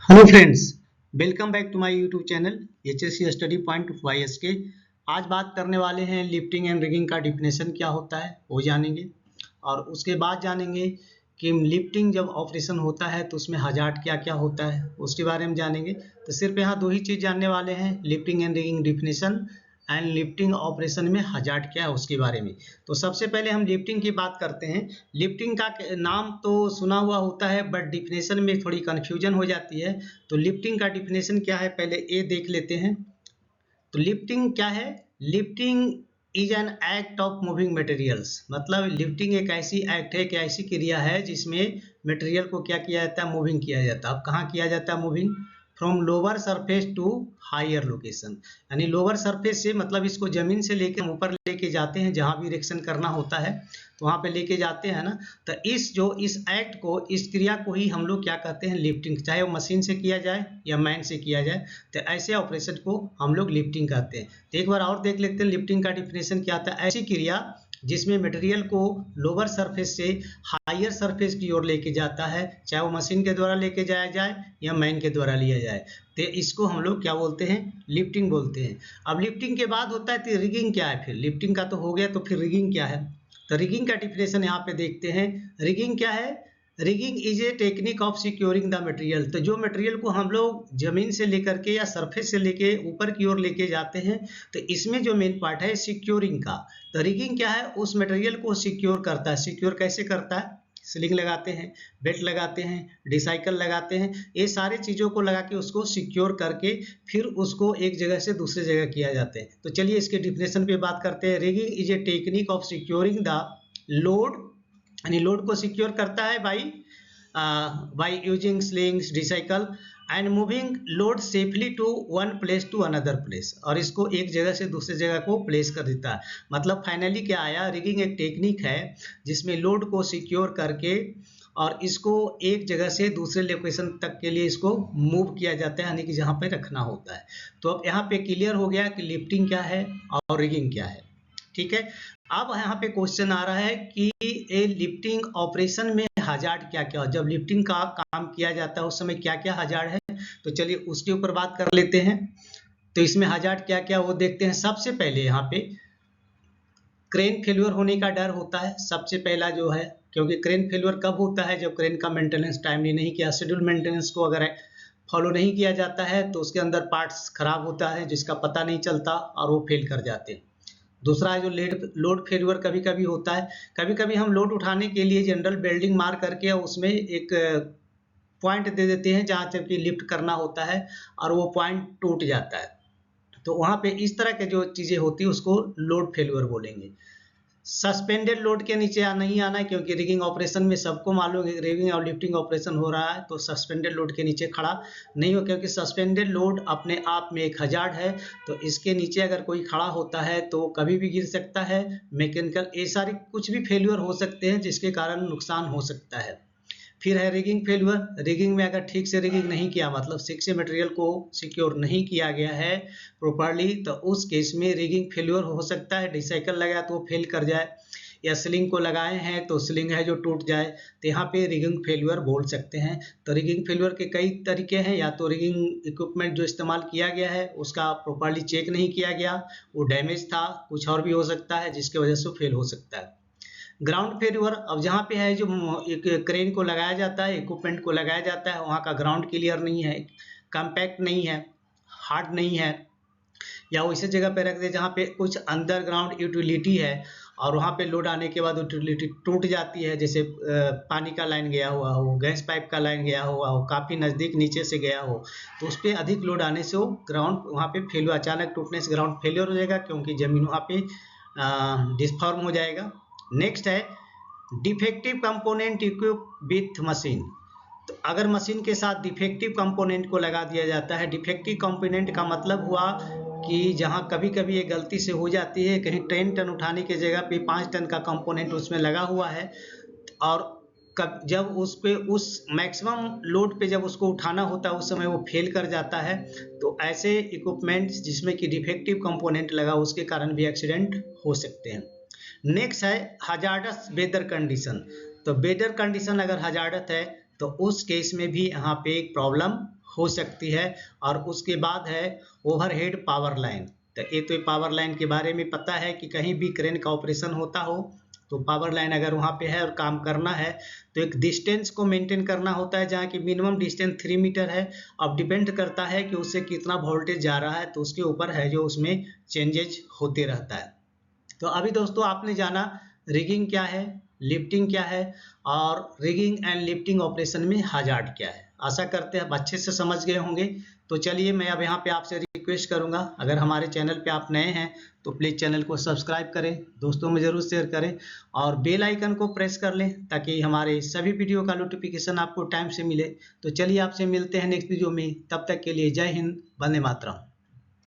Hello friends, welcome back to my YouTube channel HSC study point YSK। आज बात करने वाले हैं लिफ्टिंग एंड रिगिंग का डिफिनेशन क्या होता है वो जानेंगे, और उसके बाद जानेंगे कि लिफ्टिंग जब ऑपरेशन होता है तो उसमें हजार्ड क्या क्या होता है उसके बारे में जानेंगे। तो सिर्फ यहाँ दो ही चीज़ जानने वाले हैं, lifting and rigging definition and lifting operation में हजार्ड क्या है उसके बारे में। तो सबसे पहले हम लिफ्टिंग की बात करते हैं। लिफ्टिंग का नाम तो सुना हुआ होता है बट डिफिनेशन में थोड़ी कन्फ्यूजन हो जाती है। तो लिफ्टिंग का डिफिनेशन क्या है पहले ये देख लेते हैं। तो लिफ्टिंग क्या है? Lifting is an act of moving materials. मतलब लिफ्टिंग एक ऐसी एक्ट है, एक ऐसी क्रिया है जिसमें मटेरियल को क्या किया जाता है, मूविंग किया जाता है। अब कहाँ किया जाता है moving? From lower surface to higher location. यानी लोअर सरफेस से मतलब इसको जमीन से लेकर ऊपर लेके जाते हैं, जहाँ भी इरेक्शन करना होता है तो वहाँ पे लेके जाते हैं ना। तो इस एक्ट को, इस क्रिया को ही हम लोग क्या कहते हैं, लिफ्टिंग। चाहे वो मशीन से किया जाए या मैन से किया जाए, तो ऐसे ऑपरेशन को हम लोग लिफ्टिंग कहते हैं। तो एक बार और देख लेते हैं लिफ्टिंग का डिफिनेशन क्या था। ऐसी क्रिया जिसमें मटेरियल को लोअर सरफेस से हायर सरफेस की ओर लेके जाता है, चाहे वो मशीन के द्वारा लेके जाया जाए या मैन के द्वारा लिया जाए, तो इसको हम लोग क्या बोलते हैं, लिफ्टिंग बोलते हैं। अब लिफ्टिंग के बाद होता है तो रिगिंग क्या है। फिर लिफ्टिंग का तो हो गया, तो फिर रिगिंग क्या है। तो रिगिंग का डिफिनेशन यहाँ पे देखते हैं। रिगिंग क्या है? Rigging is a technique of securing the material. तो जो मटेरियल को हम लोग जमीन से लेकर के या सरफेस से लेके ऊपर की ओर लेके जाते हैं, तो इसमें जो मेन पार्ट है सिक्योरिंग का। तो रिगिंग क्या है? उस मटेरियल को सिक्योर करता है। सिक्योर कैसे करता है? स्लिंग लगाते हैं, बेल्ट लगाते हैं, डिसाइकल लगाते हैं, ये सारे चीज़ों को लगा के उसको सिक्योर करके फिर उसको एक जगह से दूसरे जगह किया जाता है। तो चलिए इसके डिफिनेशन पे बात करते हैं। Rigging is a technique of securing the load, यानी लोड को सिक्योर करता है by using slings, D shackle and moving load safely to one place to another place. और इसको एक जगह से दूसरे जगह को प्लेस कर देता है। मतलब फाइनली क्या आया, रिगिंग एक टेक्निक है जिसमें लोड को सिक्योर करके और इसको एक जगह से दूसरे लोकेशन तक के लिए इसको मूव किया जाता है, यानी कि जहाँ पे रखना होता है। तो अब यहाँ पे क्लियर हो गया कि लिफ्टिंग क्या है और रिगिंग क्या है। ठीक है। अब यहाँ पे क्वेश्चन आ रहा है कि ए लिफ्टिंग ऑपरेशन में हजार्ड क्या क्या हो, जब लिफ्टिंग का काम किया जाता है उस समय क्या क्या हजार्ड है। तो चलिए उसके ऊपर बात कर लेते हैं। तो इसमें हजार्ड क्या क्या वो देखते हैं। सबसे पहले यहाँ पे क्रेन फेल्योर होने का डर होता है सबसे पहला जो है, क्योंकि क्रेन फेल्योर कब होता है, जब क्रेन का मेंटेनेंस टाइमली नहीं किया, शेड्यूल मेंटेनेंस को अगर फॉलो नहीं किया जाता है तो उसके अंदर पार्ट्स खराब होता है जिसका पता नहीं चलता और वो फेल कर जाते हैं। दूसरा है जो लोड फेल्यूर कभी कभी होता है। कभी कभी हम लोड उठाने के लिए जनरल बेल्डिंग मार करके उसमें एक पॉइंट दे देते हैं जहाँ जबकि लिफ्ट करना होता है और वो पॉइंट टूट जाता है। तो वहाँ पे इस तरह के जो चीज़ें होती है उसको लोड फेल्यूर बोलेंगे। सस्पेंडेड लोड के नीचे नहीं आना है, क्योंकि रिगिंग ऑपरेशन में सबको मालूम है रिगिंग और लिफ्टिंग ऑपरेशन हो रहा है तो सस्पेंडेड लोड के नीचे खड़ा नहीं हो, क्योंकि सस्पेंडेड लोड अपने आप में एक हजार्ड है। तो इसके नीचे अगर कोई खड़ा होता है तो कभी भी गिर सकता है, मैकेनिकल ये सारी कुछ भी फेल्यूर हो सकते हैं जिसके कारण नुकसान हो सकता है। फिर है रिगिंग फेल्यूर। रिगिंग में अगर ठीक से रिगिंग नहीं किया, मतलब ठीक से मटेरियल को सिक्योर नहीं किया गया है प्रॉपर्ली, तो उस केस में रिगिंग फेल्यूर हो सकता है। डिसाइकल लगाया तो वो फेल कर जाए, या स्लिंग को लगाए हैं तो स्लिंग है जो टूट जाए, तो यहाँ पे रिगिंग फेल्यूर बोल सकते हैं। तो रिगिंग फेल्यूर के कई तरीके हैं। या तो रिगिंग इक्विपमेंट जो इस्तेमाल किया गया है उसका प्रॉपर्ली चेक नहीं किया गया, वो डैमेज था, कुछ और भी हो सकता है जिसकी वजह से फेल हो सकता है। ग्राउंड फेल्यूर, अब जहाँ पे है जो एक क्रेन को लगाया जाता है, इक्विपमेंट को लगाया जाता है, वहाँ का ग्राउंड क्लियर नहीं है, कम्पैक्ट नहीं है, हार्ड नहीं है, या वो इसी जगह पे रख दे जहाँ पे कुछ अंडरग्राउंड यूटिलिटी है और वहाँ पे लोड आने के बाद यूटिलिटी टूट जाती है, जैसे पानी का लाइन गया हुआ हो, गैस पाइप का लाइन गया हुआ हो, काफ़ी नज़दीक नीचे से गया हो, तो उस पर अधिक लोड आने से वो ग्राउंड वहाँ पे फेल्यूर, अचानक टूटने से ग्राउंड फेल्यूर हो जाएगा, क्योंकि जमीन वहाँ पे डिस्फॉर्म हो जाएगा। नेक्स्ट है defective component equip with machine. तो अगर मशीन के साथ डिफेक्टिव कंपोनेंट को लगा दिया जाता है, डिफेक्टिव कंपोनेंट का मतलब हुआ कि जहां कभी कभी ये गलती से हो जाती है, कहीं 10 टन उठाने की जगह पे 5 टन का कंपोनेंट उसमें लगा हुआ है, और जब उस पे उस मैक्सिमम लोड पे जब उसको उठाना होता है उस समय वो फेल कर जाता है। तो ऐसे इक्विपमेंट जिसमें कि डिफेक्टिव कंपोनेंट लगा उसके कारण भी एक्सीडेंट हो सकते हैं। नेक्स्ट है हजार्डस वेदर कंडीशन। तो वेदर कंडीशन अगर हजार्डस है तो उस केस में भी यहाँ पे एक प्रॉब्लम हो सकती है। और उसके बाद है ओवरहेड पावर लाइन। तो एक तो पावर लाइन के बारे में पता है कि कहीं भी क्रेन का ऑपरेशन होता हो तो पावर लाइन अगर वहाँ पे है और काम करना है तो एक डिस्टेंस को मेंटेन करना होता है, जहाँ की मिनिमम डिस्टेंस 3 मीटर है। अब डिपेंड करता है कि उससे कितना वोल्टेज जा रहा है, तो उसके ऊपर है जो उसमें चेंजेज होते रहता है। तो अभी दोस्तों आपने जाना रिगिंग क्या है, लिफ्टिंग क्या है और रिगिंग एंड लिफ्टिंग ऑपरेशन में हजार्ड क्या है। आशा करते हैं आप अच्छे से समझ गए होंगे। तो चलिए मैं अब यहाँ पे आपसे रिक्वेस्ट करूंगा, अगर हमारे चैनल पे आप नए हैं तो प्लीज़ चैनल को सब्सक्राइब करें, दोस्तों में ज़रूर शेयर करें और बेल आइकन को प्रेस कर लें ताकि हमारे सभी वीडियो का नोटिफिकेशन आपको टाइम से मिले। तो चलिए आपसे मिलते हैं नेक्स्ट वीडियो में, तब तक के लिए जय हिंद, वंदे मातरम।